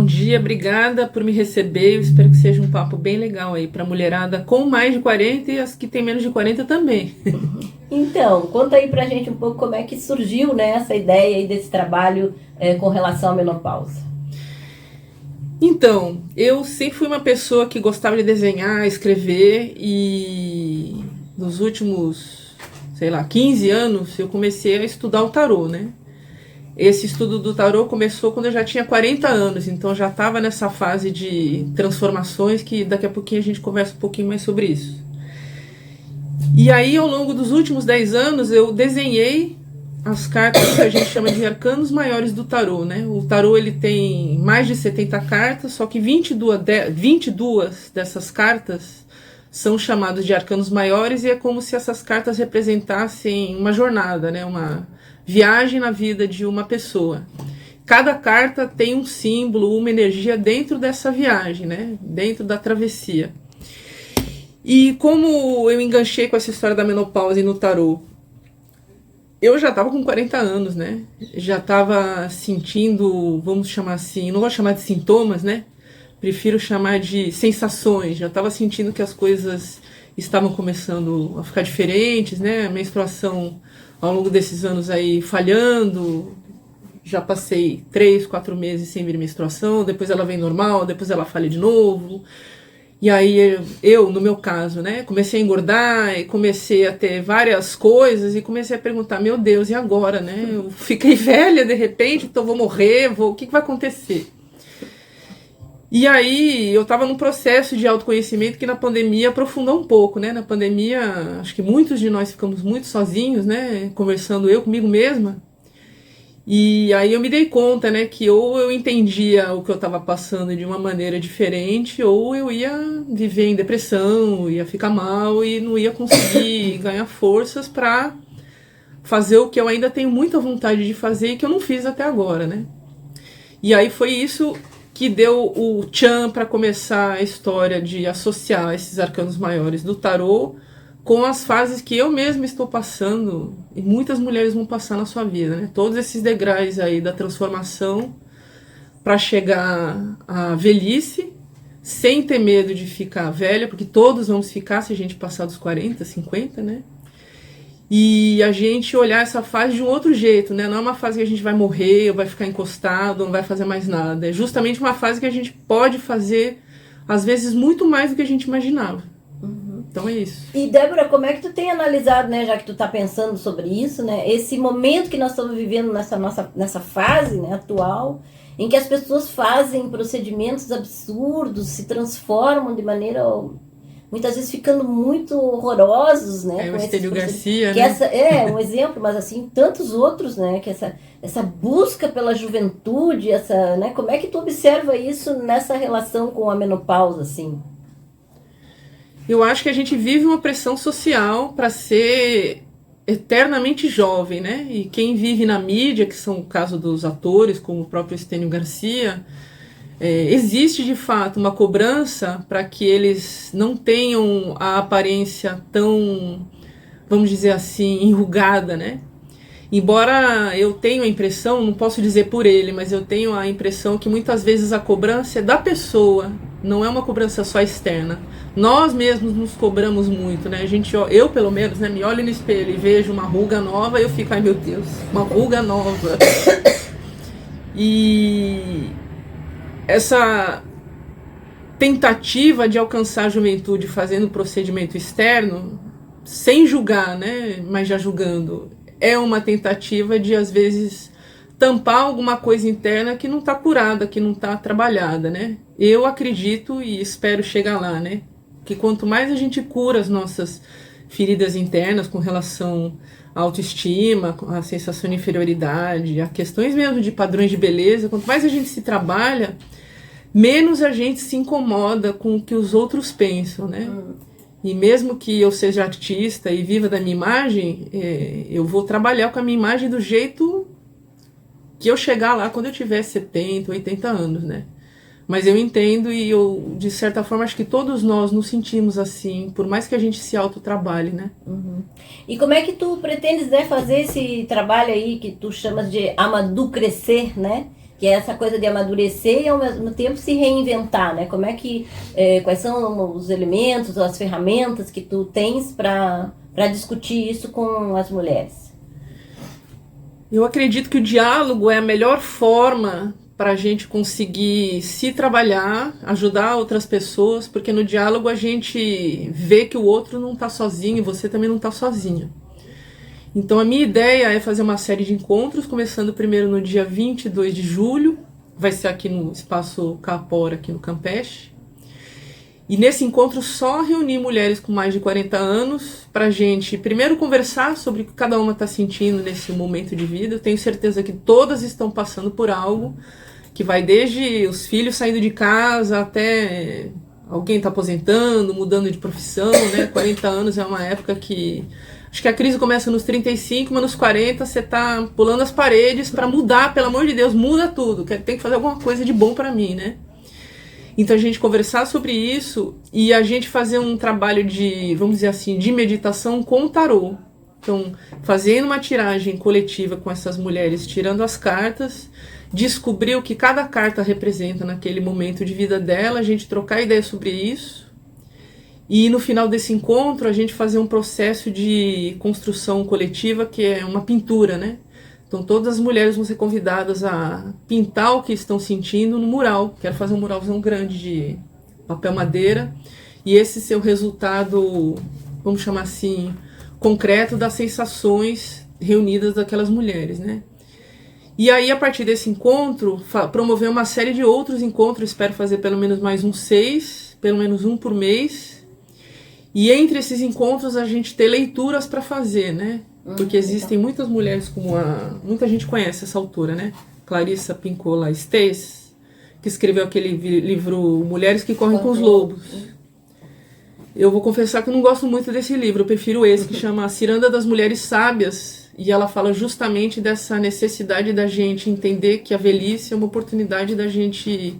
dia, obrigada por me receber. Eu espero que seja um papo bem legal aí para a mulherada com mais de 40 e as que tem menos de 40 também. Então, conta aí pra gente um pouco como é que surgiu, né, essa ideia aí desse trabalho com relação à menopausa. Então, eu sempre fui uma pessoa que gostava de desenhar, escrever e nos últimos, 15 anos eu comecei a estudar o tarô, né? Esse estudo do tarô começou quando eu já tinha 40 anos, então já estava nessa fase de transformações que daqui a pouquinho a gente conversa um pouquinho mais sobre isso. E aí, ao longo dos últimos 10 anos, eu desenhei as cartas que a gente chama de arcanos maiores do tarô, né? O tarô ele tem mais de 70 cartas, só que 22 dessas cartas são chamadas de arcanos maiores e é como se essas cartas representassem uma jornada, né? Uma viagem na vida de uma pessoa. Cada carta tem um símbolo, uma energia dentro dessa viagem, né? Dentro da travessia. E como eu enganchei com essa história da menopausa e no tarô, eu já estava com 40 anos, né? Já estava sentindo, vamos chamar assim, não vou chamar de sintomas, né? Prefiro chamar de sensações. Já estava sentindo que as coisas estavam começando a ficar diferentes, né? A menstruação ao longo desses anos aí falhando. Já passei 3, 4 meses sem vir menstruação, depois ela vem normal, depois ela falha de novo. E aí eu, no meu caso, né, comecei a engordar e comecei a ter várias coisas e comecei a perguntar, meu Deus, e agora, né? Eu fiquei velha de repente, então vou morrer, o que vai acontecer? E aí eu estava num processo de autoconhecimento que na pandemia aprofundou um pouco, né? Na pandemia, acho que muitos de nós ficamos muito sozinhos, né? Conversando eu comigo mesma. E aí eu me dei conta, né, que ou eu entendia o que eu estava passando de uma maneira diferente, ou eu ia viver em depressão, ia ficar mal e não ia conseguir ganhar forças para fazer o que eu ainda tenho muita vontade de fazer e que eu não fiz até agora, né? E aí foi isso que deu o tchan para começar a história de associar esses arcanos maiores do tarô com as fases que eu mesma estou passando e muitas mulheres vão passar na sua vida, né? Todos esses degraus aí da transformação para chegar à velhice, sem ter medo de ficar velha, porque todos vamos ficar se a gente passar dos 40, 50, né? E a gente olhar essa fase de um outro jeito, né? Não é uma fase que a gente vai morrer, ou vai ficar encostado, não vai fazer mais nada. É justamente uma fase que a gente pode fazer, às vezes, muito mais do que a gente imaginava. Então é isso. E Débora, como é que tu tem analisado, né, já que tu tá pensando sobre isso, né, esse momento que nós estamos vivendo nessa fase, né, atual, em que as pessoas fazem procedimentos absurdos, se transformam de maneira, muitas vezes ficando muito horrorosos, né? É o Estênio Garcia, que né? é um exemplo, mas assim, tantos outros, né, que essa busca pela juventude, né, como é que tu observa isso nessa relação com a menopausa, assim? Eu acho que a gente vive uma pressão social para ser eternamente jovem, né? E quem vive na mídia, que são o caso dos atores, como o próprio Estênio Garcia, existe de fato uma cobrança para que eles não tenham a aparência tão, vamos dizer assim, enrugada, né? Embora eu tenha a impressão, não posso dizer por ele, mas eu tenho a impressão que muitas vezes a cobrança é da pessoa, não é uma cobrança só externa. Nós mesmos nos cobramos muito, né? Eu pelo menos, né, me olho no espelho e vejo uma ruga nova e eu fico, ai meu Deus, uma ruga nova. E essa tentativa de alcançar a juventude fazendo procedimento externo, sem julgar, né, mas já julgando, é uma tentativa de, às vezes, tampar alguma coisa interna que não está curada, que não está trabalhada, né? Eu acredito e espero chegar lá, né? Que quanto mais a gente cura as nossas feridas internas com relação à autoestima, à sensação de inferioridade, a questões mesmo de padrões de beleza, quanto mais a gente se trabalha, menos a gente se incomoda com o que os outros pensam, né? E mesmo que eu seja artista e viva da minha imagem, eu vou trabalhar com a minha imagem do jeito que eu chegar lá quando eu tiver 70, 80 anos, né? Mas eu entendo e eu, de certa forma, acho que todos nós nos sentimos assim, por mais que a gente se autotrabalhe, né? E como é que tu pretendes, né, fazer esse trabalho aí que tu chamas de amadurecer, né? Que é essa coisa de amadurecer e ao mesmo tempo se reinventar, né? Como é que, quais são os elementos, as ferramentas que tu tens para discutir isso com as mulheres? Eu acredito que o diálogo é a melhor forma para a gente conseguir se trabalhar, ajudar outras pessoas, porque no diálogo a gente vê que o outro não está sozinho e você também não está sozinha. Então a minha ideia é fazer uma série de encontros, começando primeiro no dia 22 de julho, vai ser aqui no Espaço Capora, aqui no Campeche. E nesse encontro só reunir mulheres com mais de 40 anos para a gente primeiro conversar sobre o que cada uma está sentindo nesse momento de vida. Eu tenho certeza que todas estão passando por algo, que vai desde os filhos saindo de casa até alguém está aposentando, mudando de profissão, né? 40 anos é uma época que... Acho que a crise começa nos 35, mas nos 40 você tá pulando as paredes para mudar, pelo amor de Deus, muda tudo. Tem que fazer alguma coisa de bom para mim, né? Então a gente conversar sobre isso e a gente fazer um trabalho de, vamos dizer assim, de meditação com o tarô. Então, fazendo uma tiragem coletiva com essas mulheres, tirando as cartas, descobrir o que cada carta representa naquele momento de vida dela, a gente trocar ideia sobre isso. E no final desse encontro a gente fazer um processo de construção coletiva que é uma pintura, né? Então todas as mulheres vão ser convidadas a pintar o que estão sentindo no mural. Quero fazer um muralzão grande de papel madeira e esse ser o resultado, vamos chamar assim, concreto das sensações reunidas daquelas mulheres, né? E aí a partir desse encontro promover uma série de outros encontros, espero fazer pelo menos mais uns 6, pelo menos um por mês. E entre esses encontros a gente ter leituras para fazer, né? Porque existem muitas mulheres como muita gente conhece essa autora, né? Clarissa Pinkola Estés, que escreveu aquele livro Mulheres que Correm com os Lobos. Eu vou confessar que eu não gosto muito desse livro, eu prefiro esse que chama Ciranda das Mulheres Sábias, e ela fala justamente dessa necessidade da gente entender que a velhice é uma oportunidade da gente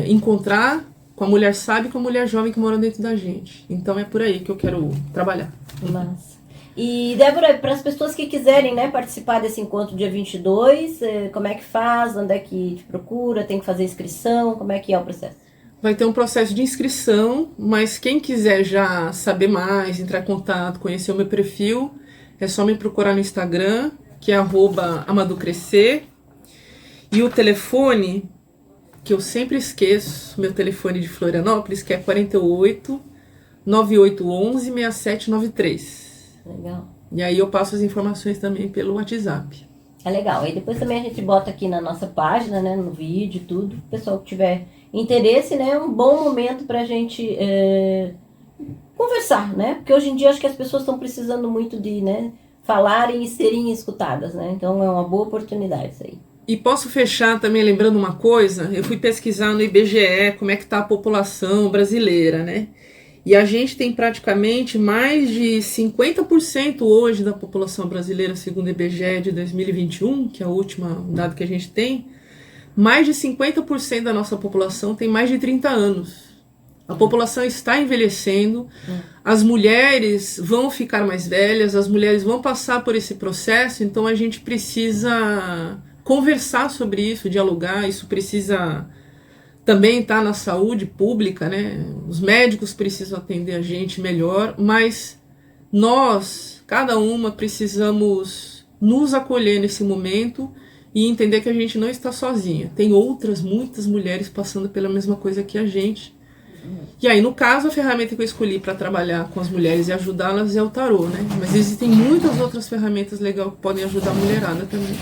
encontrar com a mulher sábia e com a mulher jovem que mora dentro da gente. Então é por aí que eu quero trabalhar. Massa. E, Débora, para as pessoas que quiserem, né, participar desse encontro dia 22, como é que faz? Onde é que te procura? Tem que fazer inscrição? Como é que é o processo? Vai ter um processo de inscrição, mas quem quiser já saber mais, entrar em contato, conhecer o meu perfil, é só me procurar no Instagram, que é @amaducrescer. E o telefone, que eu sempre esqueço, meu telefone de Florianópolis, que é 48 9811 6793. Legal. E aí eu passo as informações também pelo WhatsApp. É legal. E depois também a gente bota aqui na nossa página, né, no vídeo e tudo. O pessoal que tiver interesse, né, é um bom momento pra gente conversar, né? Porque hoje em dia acho que as pessoas estão precisando muito de, né, falarem e serem escutadas, né? Então é uma boa oportunidade isso aí. E posso fechar também lembrando uma coisa, eu fui pesquisar no IBGE como é que está a população brasileira, né? E a gente tem praticamente mais de 50% hoje da população brasileira, segundo o IBGE de 2021, que é o último dado que a gente tem, mais de 50% da nossa população tem mais de 30 anos. A população está envelhecendo, as mulheres vão ficar mais velhas, as mulheres vão passar por esse processo, então a gente precisa conversar sobre isso, dialogar, isso precisa também estar na saúde pública, né? Os médicos precisam atender a gente melhor, mas nós, cada uma, precisamos nos acolher nesse momento e entender que a gente não está sozinha. Tem muitas mulheres passando pela mesma coisa que a gente. E aí, no caso, a ferramenta que eu escolhi para trabalhar com as mulheres e ajudá-las é o tarô, né? Mas existem muitas outras ferramentas legais que podem ajudar a mulherada também.